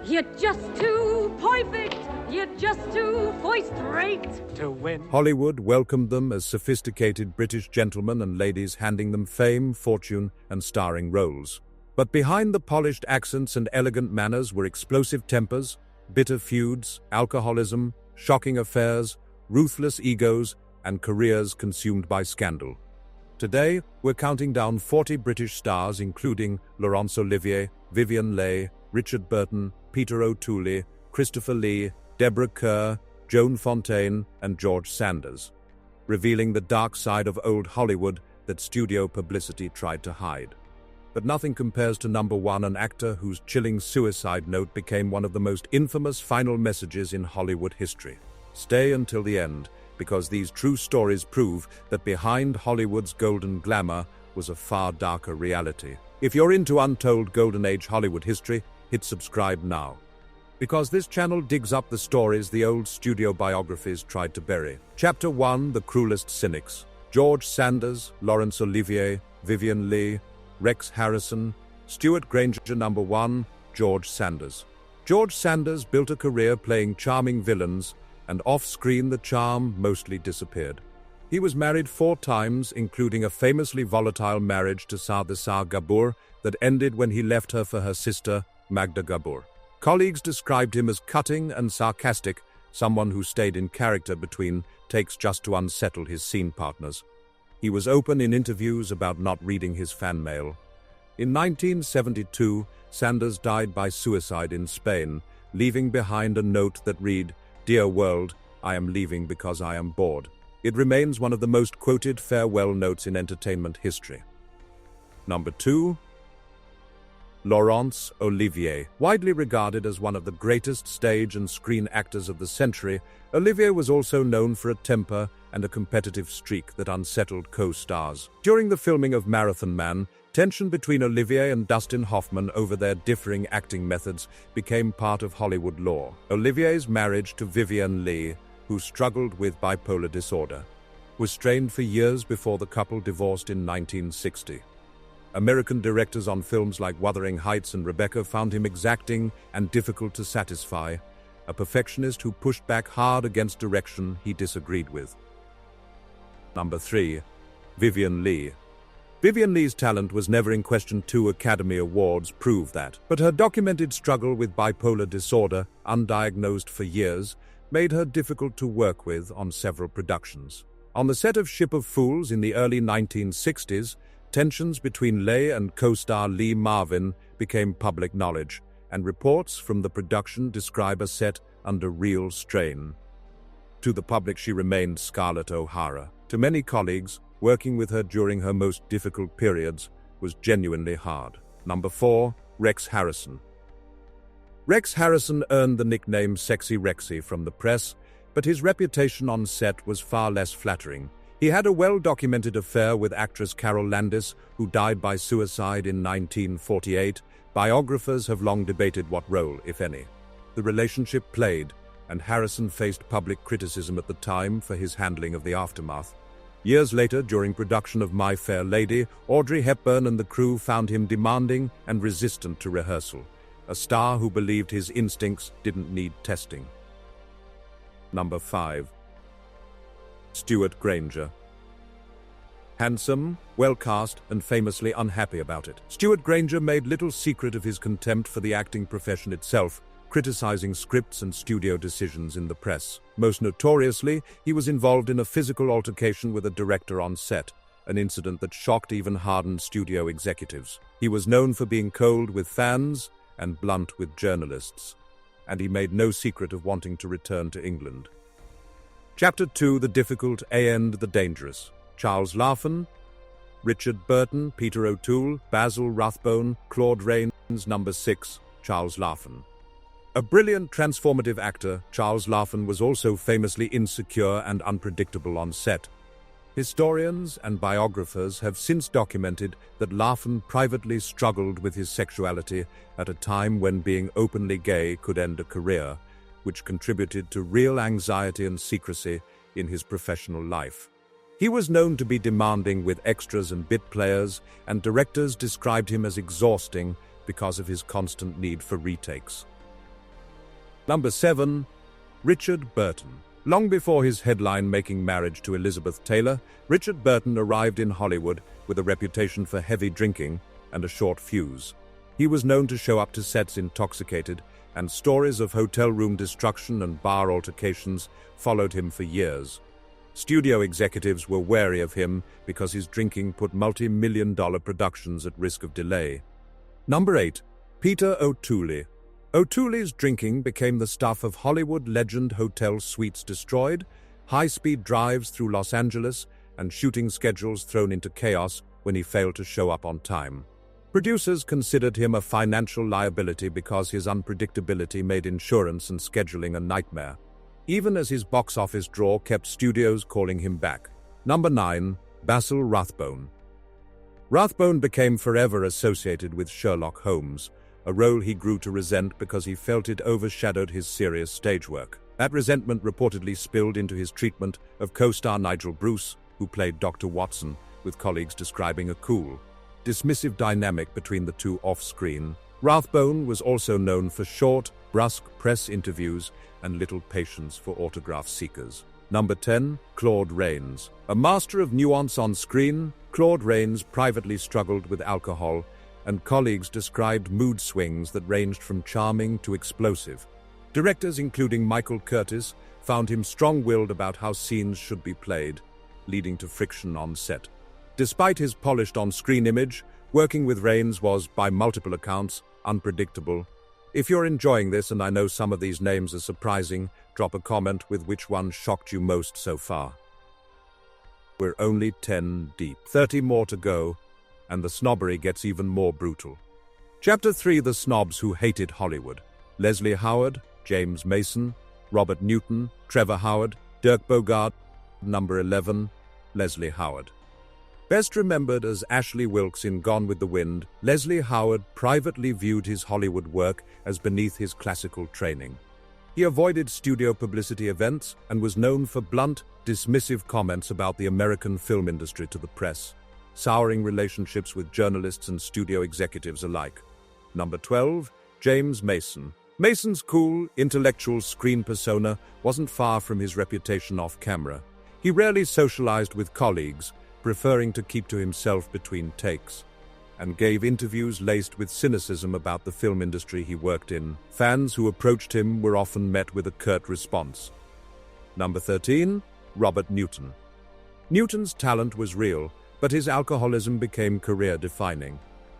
You're just too perfect. You're just too first-rate to win. Hollywood welcomed them as sophisticated British gentlemen and ladies, handing them fame, fortune, and starring roles. But behind the polished accents and elegant manners were explosive tempers, bitter feuds, alcoholism, shocking affairs, ruthless egos, and careers consumed by scandal. Today, we're counting down 40 British stars, including Laurence Olivier, Vivien Leigh, Richard Burton, Peter O'Toole, Christopher Lee, Deborah Kerr, Joan Fontaine, and George Sanders, revealing the dark side of old Hollywood that studio publicity tried to hide. But nothing compares to number one, an actor whose chilling suicide note became one of the most infamous final messages in Hollywood history. Stay until the end, because these true stories prove that behind Hollywood's golden glamour was a far darker reality. If you're into untold Golden Age Hollywood history, hit subscribe now. Because this channel digs up the stories the old studio biographies tried to bury. Chapter 1, The Cruelest Cynics. George Sanders, Laurence Olivier, Vivien Leigh, Rex Harrison, Stewart Granger. Number 1, George Sanders. George Sanders built a career playing charming villains, and off-screen the charm mostly disappeared. He was married 4 times, including a famously volatile marriage to Sardisar Gabor that ended when he left her for her sister, Magda Gabor. Colleagues described him as cutting and sarcastic, someone who stayed in character between takes just to unsettle his scene partners. He was open in interviews about not reading his fan mail. In 1972, Sanders died by suicide in Spain, leaving behind a note that read, "Dear world, I am leaving because I am bored." It remains one of the most quoted farewell notes in entertainment history. Number 2, Laurence Olivier. Widely regarded as one of the greatest stage and screen actors of the century, Olivier was also known for a temper and a competitive streak that unsettled co-stars. During the filming of Marathon Man, tension between Olivier and Dustin Hoffman over their differing acting methods became part of Hollywood lore. Olivier's marriage to Vivien Leigh, who struggled with bipolar disorder, was strained for years before the couple divorced in 1960. American directors on films like Wuthering Heights and Rebecca found him exacting and difficult to satisfy, a perfectionist who pushed back hard against direction he disagreed with. Number 3, Vivien Leigh. Vivien Leigh's talent was never in question. 2 Academy Awards prove that. But her documented struggle with bipolar disorder, undiagnosed for years, made her difficult to work with on several productions. On the set of Ship of Fools in the early 1960s, tensions between Leigh and co-star Lee Marvin became public knowledge, and reports from the production describe a set under real strain. To the public, she remained Scarlett O'Hara. To many colleagues, working with her during her most difficult periods was genuinely hard. Number 4, Rex Harrison. Rex Harrison earned the nickname Sexy Rexy from the press, but his reputation on set was far less flattering. He had a well-documented affair with actress Carol Landis, who died by suicide in 1948. Biographers have long debated what role, if any, the relationship played, and Harrison faced public criticism at the time for his handling of the aftermath. Years later, during production of My Fair Lady, Audrey Hepburn and the crew found him demanding and resistant to rehearsal, a star who believed his instincts didn't need testing. Number 5, Stewart Granger. Handsome, well-cast, and famously unhappy about it, Stewart Granger made little secret of his contempt for the acting profession itself, criticizing scripts and studio decisions in the press. Most notoriously, he was involved in a physical altercation with a director on set, an incident that shocked even hardened studio executives. He was known for being cold with fans and blunt with journalists, and he made no secret of wanting to return to England. Chapter 2, The Difficult and the Dangerous. Charles Laughton, Richard Burton, Peter O'Toole, Basil Rathbone, Claude Rains. Number 6, Charles Laughton. A brilliant, transformative actor, Charles Laughton was also famously insecure and unpredictable on set. Historians and biographers have since documented that Laughton privately struggled with his sexuality at a time when being openly gay could end a career, which contributed to real anxiety and secrecy in his professional life. He was known to be demanding with extras and bit players, and directors described him as exhausting because of his constant need for retakes. Number 7. Richard Burton. Long before his headline-making marriage to Elizabeth Taylor, Richard Burton arrived in Hollywood with a reputation for heavy drinking and a short fuse. He was known to show up to sets intoxicated, and stories of hotel room destruction and bar altercations followed him for years. Studio executives were wary of him because his drinking put multi-million-dollar productions at risk of delay. Number 8. Peter O'Toole. O'Toole's drinking became the stuff of Hollywood legend hotel suites destroyed, high-speed drives through Los Angeles, and shooting schedules thrown into chaos when he failed to show up on time. Producers considered him a financial liability because his unpredictability made insurance and scheduling a nightmare, even as his box office draw kept studios calling him back. Number 9. Basil Rathbone. Rathbone became forever associated with Sherlock Holmes, a role he grew to resent because he felt it overshadowed his serious stage work. That resentment reportedly spilled into his treatment of co-star Nigel Bruce, who played Dr. Watson, with colleagues describing a cool, dismissive dynamic between the two off-screen. Rathbone was also known for short, brusque press interviews and little patience for autograph seekers. Number 10. Claude Rains. A master of nuance on screen, Claude Rains privately struggled with alcohol, and colleagues described mood swings that ranged from charming to explosive. Directors including Michael Curtis found him strong-willed about how scenes should be played, leading to friction on set. Despite his polished on-screen image, working with Rains was, by multiple accounts, unpredictable. If you're enjoying this, and I know some of these names are surprising, drop a comment with which one shocked you most so far. We're only 10 deep. 30 more to go, and the snobbery gets even more brutal. Chapter 3. The Snobs Who Hated Hollywood. Leslie Howard, James Mason, Robert Newton, Trevor Howard, Dirk Bogarde. Number 11. Leslie Howard. Best remembered as Ashley Wilkes in Gone with the Wind, Leslie Howard privately viewed his Hollywood work as beneath his classical training. He avoided studio publicity events and was known for blunt, dismissive comments about the American film industry to the press, souring relationships with journalists and studio executives alike. Number 12. James Mason. Mason's cool, intellectual screen persona wasn't far from his reputation off-camera. He rarely socialized with colleagues, preferring to keep to himself between takes, and gave interviews laced with cynicism about the film industry he worked in. Fans who approached him were often met with a curt response. Number 13. Robert Newton. Newton's talent was real, but his alcoholism became career-defining.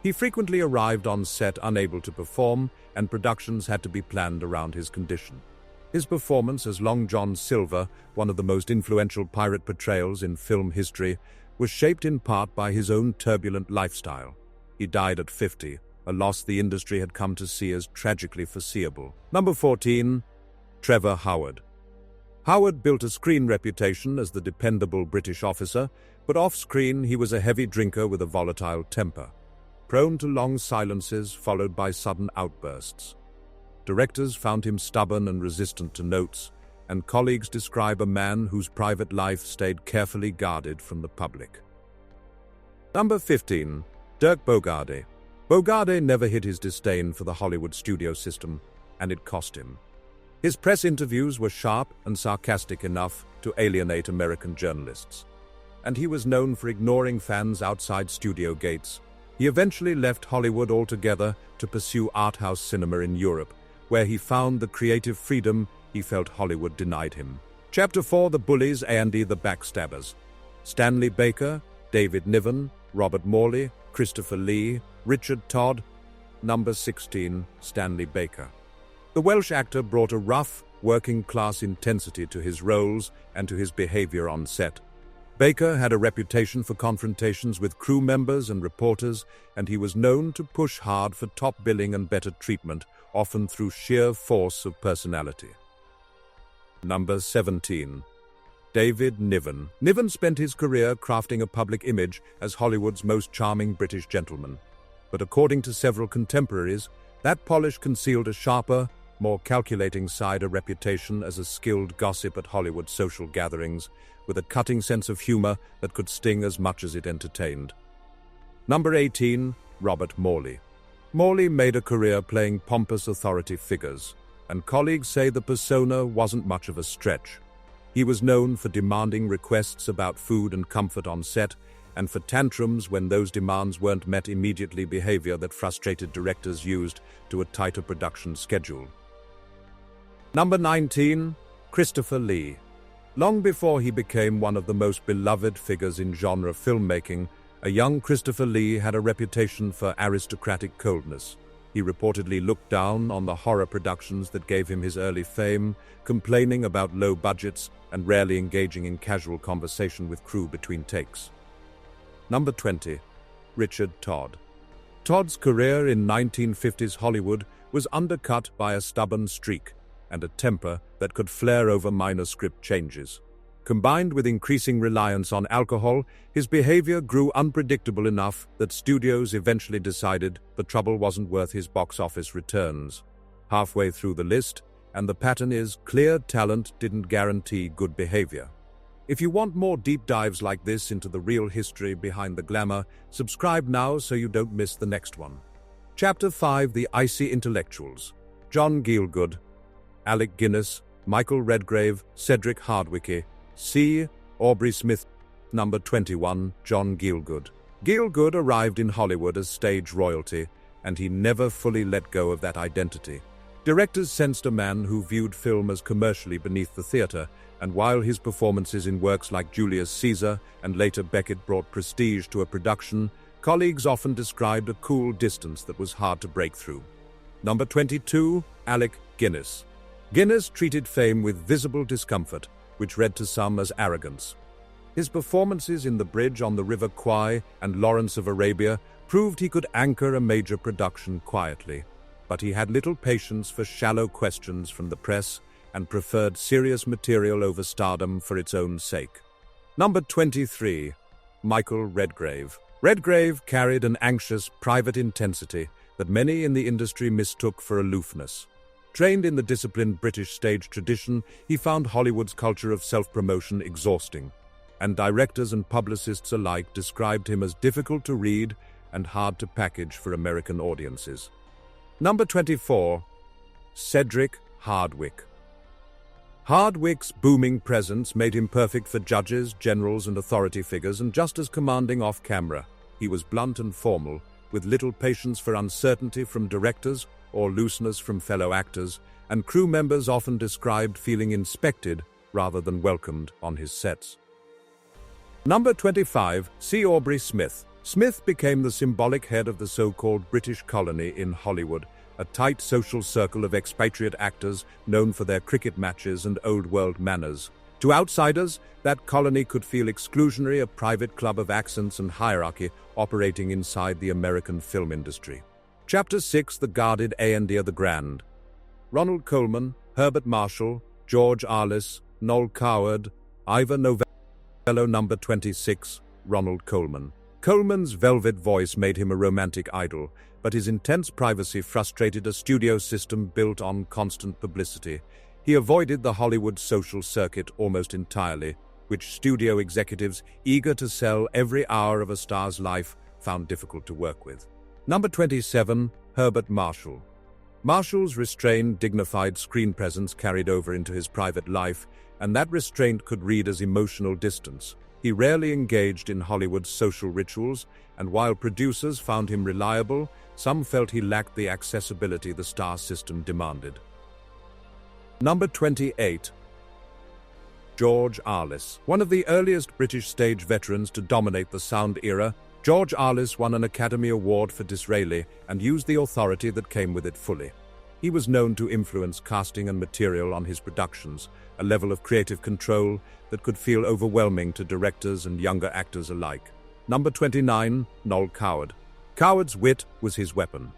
He frequently arrived on set unable to perform, and productions had to be planned around his condition. His performance as Long John Silver, one of the most influential pirate portrayals in film history, was shaped in part by his own turbulent lifestyle. He died at 50, a loss the industry had come to see as tragically foreseeable. Number 14. Trevor Howard. Howard built a screen reputation as the dependable British officer, but off-screen he was a heavy drinker with a volatile temper, prone to long silences followed by sudden outbursts. Directors found him stubborn and resistant to notes, and colleagues describe a man whose private life stayed carefully guarded from the public. Number 15. Dirk Bogarde. Bogarde never hid his disdain for the Hollywood studio system, and it cost him. His press interviews were sharp and sarcastic enough to alienate American journalists, and he was known for ignoring fans outside studio gates. He eventually left Hollywood altogether to pursue art house cinema in Europe, where he found the creative freedom he felt Hollywood denied him. Chapter 4. The Bullies and the Backstabbers. Stanley Baker, David Niven, Robert Morley, Christopher Lee, Richard Todd. Number 16. Stanley Baker. The Welsh actor brought a rough, working-class intensity to his roles and to his behavior on set. Baker had a reputation for confrontations with crew members and reporters, and he was known to push hard for top billing and better treatment, often through sheer force of personality. Number 17. David Niven. Niven spent his career crafting a public image as Hollywood's most charming British gentleman. But according to several contemporaries, that polish concealed a sharper, more calculating side, a reputation as a skilled gossip at Hollywood social gatherings, with a cutting sense of humor that could sting as much as it entertained. Number 18. Robert Morley. Morley made a career playing pompous authority figures, and colleagues say the persona wasn't much of a stretch. He was known for demanding requests about food and comfort on set, and for tantrums when those demands weren't met immediately, behavior that frustrated directors used to a tighter production schedule. Number 19. Christopher Lee. Long before he became one of the most beloved figures in genre filmmaking, a young Christopher Lee had a reputation for aristocratic coldness. He reportedly looked down on the horror productions that gave him his early fame, complaining about low budgets and rarely engaging in casual conversation with crew between takes. Number 20. Richard Todd. Todd's career in 1950s Hollywood was undercut by a stubborn streak and a temper that could flare over minor script changes. Combined with increasing reliance on alcohol, his behavior grew unpredictable enough that studios eventually decided the trouble wasn't worth his box office returns. Halfway through the list, and the pattern is clear talent didn't guarantee good behavior. If you want more deep dives like this into the real history behind the glamour, subscribe now so you don't miss the next one. Chapter 5: The Icy Intellectuals. John Gielgud, Alec Guinness, Michael Redgrave, Cedric Hardwicke, C. Aubrey Smith. Number 21. John Gielgud. Gielgud arrived in Hollywood as stage royalty, and he never fully let go of that identity. Directors sensed a man who viewed film as commercially beneath the theater, and while his performances in works like Julius Caesar and later Beckett brought prestige to a production, colleagues often described a cool distance that was hard to break through. Number 22. Alec Guinness. Guinness treated fame with visible discomfort, which read to some as arrogance. His performances in The Bridge on the River Kwai and Lawrence of Arabia proved he could anchor a major production quietly, but he had little patience for shallow questions from the press and preferred serious material over stardom for its own sake. Number 23. Michael Redgrave. Redgrave carried an anxious, private intensity that many in the industry mistook for aloofness. Trained in the disciplined British stage tradition, he found Hollywood's culture of self-promotion exhausting, and directors and publicists alike described him as difficult to read and hard to package for American audiences. Number 24. Cedric Hardwicke. Hardwicke's booming presence made him perfect for judges, generals, and authority figures, and just as commanding off-camera. He was blunt and formal, with little patience for uncertainty from directors or looseness from fellow actors, and crew members often described feeling inspected rather than welcomed on his sets. Number 25. C. Aubrey Smith. Smith became the symbolic head of the so-called British colony in Hollywood, a tight social circle of expatriate actors known for their cricket matches and old-world manners. To outsiders, that colony could feel exclusionary, a private club of accents and hierarchy operating inside the American film industry. Chapter 6: The Guarded A&E the Grand. Ronald Colman, Herbert Marshall, George Arliss, Noel Coward, Ivor Novello. Number 26. Ronald Colman. Colman's velvet voice made him a romantic idol, but his intense privacy frustrated a studio system built on constant publicity. He avoided the Hollywood social circuit almost entirely, which studio executives, eager to sell every hour of a star's life, found difficult to work with. Number 27. Herbert Marshall. Marshall's restrained, dignified screen presence carried over into his private life, and that restraint could read as emotional distance. He rarely engaged in Hollywood's social rituals, and while producers found him reliable, some felt he lacked the accessibility the star system demanded. Number 28. George Arliss. One of the earliest British stage veterans to dominate the sound era, George Arliss won an Academy Award for Disraeli and used the authority that came with it fully. He was known to influence casting and material on his productions, a level of creative control that could feel overwhelming to directors and younger actors alike. Number 29. Noel Coward. Coward's wit was his weapon.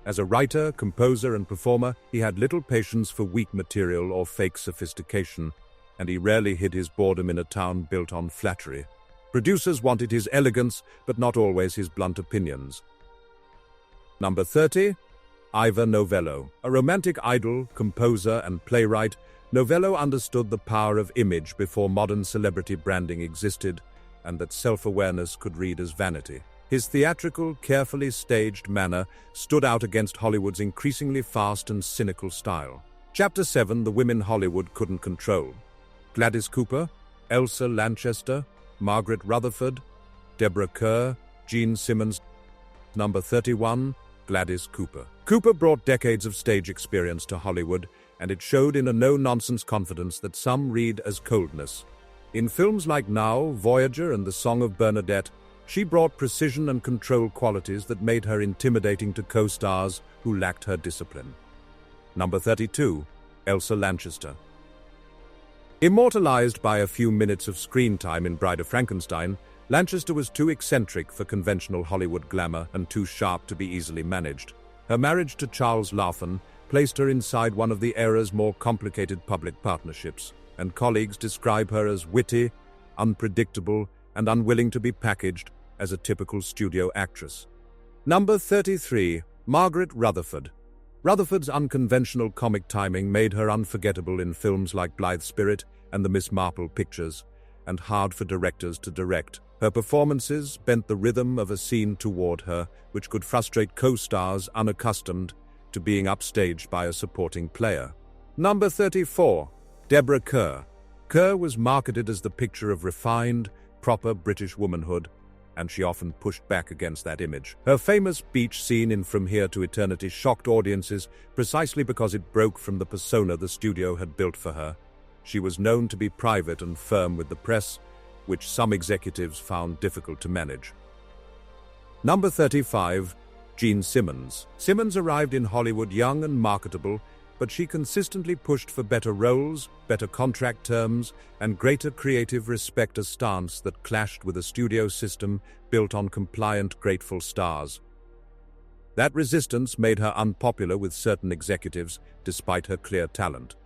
As a writer, composer, and performer, he had little patience for weak material or fake sophistication, and he rarely hid his boredom in a town built on flattery. Producers wanted his elegance, but not always his blunt opinions. Number 30. Ivor Novello. A romantic idol, composer, and playwright, Novello understood the power of image before modern celebrity branding existed, and that self-awareness could read as vanity. His theatrical, carefully staged manner stood out against Hollywood's increasingly fast and cynical style. Chapter 7: The Women Hollywood Couldn't Control. Gladys Cooper, Elsa Lanchester, Margaret Rutherford, Deborah Kerr, Jean Simmons. Number 31, Gladys Cooper. Cooper brought decades of stage experience to Hollywood, and it showed in a no-nonsense confidence that some read as coldness. In films like Now, Voyager, and The Song of Bernadette, she brought precision and control qualities that made her intimidating to co-stars who lacked her discipline. Number 32, Elsa Lanchester. Immortalized by a few minutes of screen time in Bride of Frankenstein, Lanchester was too eccentric for conventional Hollywood glamour and too sharp to be easily managed. Her marriage to Charles Laughton placed her inside one of the era's more complicated public partnerships, and colleagues describe her as witty, unpredictable, and unwilling to be packaged as a typical studio actress. Number 33, Margaret Rutherford. Rutherford's unconventional comic timing made her unforgettable in films like Blithe Spirit and the Miss Marple pictures, and hard for directors to direct. Her performances bent the rhythm of a scene toward her, which could frustrate co-stars unaccustomed to being upstaged by a supporting player. Number 34, Deborah Kerr. Kerr was marketed as the picture of refined, proper British womanhood, and she often pushed back against that image. Her famous beach scene in From Here to Eternity shocked audiences precisely because it broke from the persona the studio had built for her. She was known to be private and firm with the press, which some executives found difficult to manage. Number 35, Jean Simmons. Simmons arrived in Hollywood young and marketable, but she consistently pushed for better roles, better contract terms, and greater creative respect, a stance that clashed with a studio system built on compliant, grateful stars. That resistance made her unpopular with certain executives, despite her clear talent.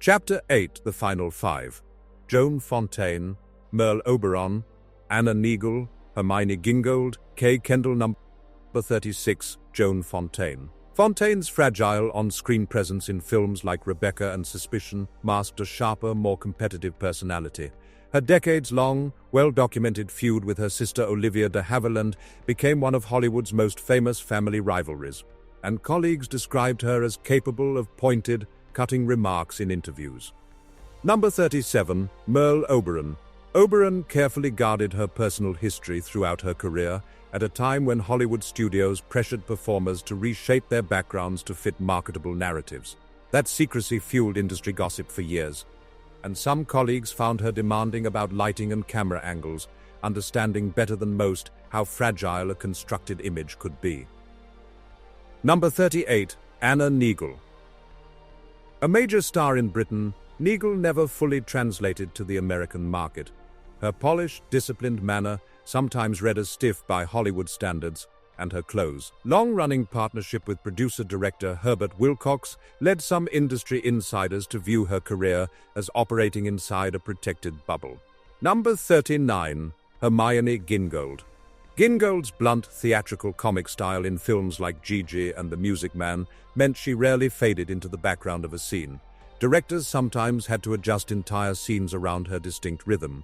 Chapter 8: The Final Five. Joan Fontaine, Merle Oberon, Anna Neagle, Hermione Gingold, Kay Kendall. Number 36, Joan Fontaine. Fontaine's fragile on-screen presence in films like Rebecca and Suspicion masked a sharper, more competitive personality. Her decades-long, well-documented feud with her sister Olivia de Havilland became one of Hollywood's most famous family rivalries, and colleagues described her as capable of pointed, cutting remarks in interviews. Number 37, Merle Oberon. Oberon carefully guarded her personal history throughout her career, at a time when Hollywood studios pressured performers to reshape their backgrounds to fit marketable narratives. That secrecy fueled industry gossip for years, and some colleagues found her demanding about lighting and camera angles, understanding better than most how fragile a constructed image could be. Number 38, Anna Neagle. A major star in Britain, Neagle never fully translated to the American market. Her polished, disciplined manner, sometimes read as stiff by Hollywood standards, and her close, long-running partnership with producer-director Herbert Wilcox led some industry insiders to view her career as operating inside a protected bubble. Number 39, Hermione Gingold. Gingold's blunt, theatrical comic style in films like Gigi and The Music Man meant she rarely faded into the background of a scene. Directors sometimes had to adjust entire scenes around her distinct rhythm,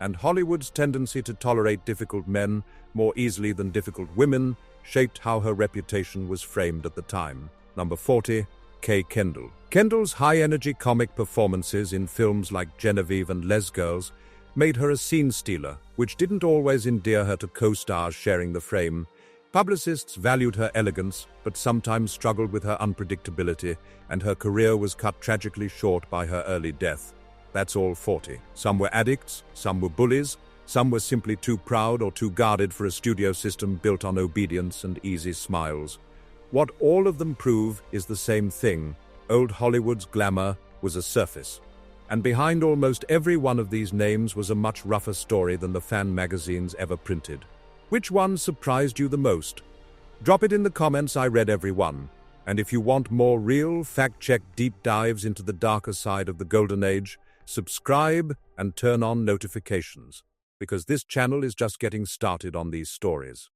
and Hollywood's tendency to tolerate difficult men more easily than difficult women shaped how her reputation was framed at the time. Number 40, Kay Kendall. Kendall's high-energy comic performances in films like Genevieve and Les Girls made her a scene stealer, which didn't always endear her to co-stars sharing the frame. Publicists valued her elegance, but sometimes struggled with her unpredictability, and her career was cut tragically short by her early death. That's all 40. Some were addicts, some were bullies, some were simply too proud or too guarded for a studio system built on obedience and easy smiles. What all of them prove is the same thing: old Hollywood's glamour was a surface. And behind almost every one of these names was a much rougher story than the fan magazines ever printed. Which one surprised you the most? Drop it in the comments. I read every one. And if you want more real, fact-check deep dives into the darker side of the Golden Age, subscribe and turn on notifications, because this channel is just getting started on these stories.